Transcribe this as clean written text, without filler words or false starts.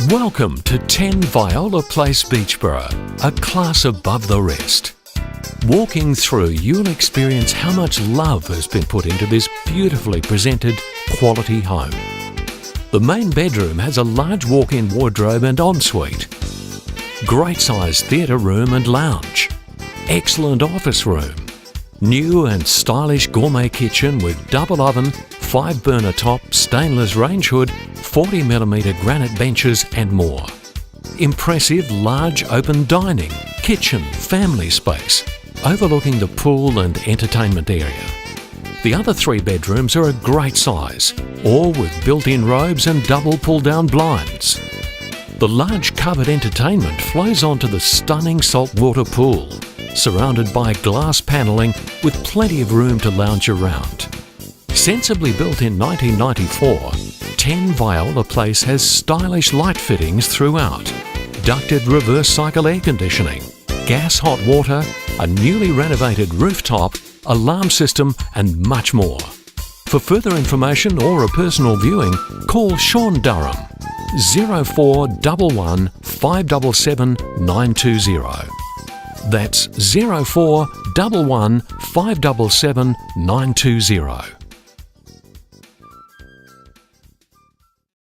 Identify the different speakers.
Speaker 1: Welcome to 10 Viola Place, Beechboro, a class above the rest. Walking through, you'll experience how much love has been put into this beautifully presented, quality home. The main bedroom has a large walk-in wardrobe and ensuite. Great-sized theatre room and lounge. Excellent office room. New and stylish gourmet kitchen with double oven, 5-burner top, stainless range hood, 40mm granite benches and more. Impressive large open dining, kitchen, family space, overlooking the pool and entertainment area. The other 3 bedrooms are a great size, all with built-in robes and double pull-down blinds. The large covered entertainment flows onto the stunning saltwater pool, surrounded by glass panelling with plenty of room to lounge around. Sensibly built in 1994, 10 Viola Place has stylish light fittings throughout, ducted reverse cycle air conditioning, gas hot water, a newly renovated rooftop, alarm system and much more. For further information or a personal viewing, call Sean Durham 0411 577 920. That's 0411 577 920.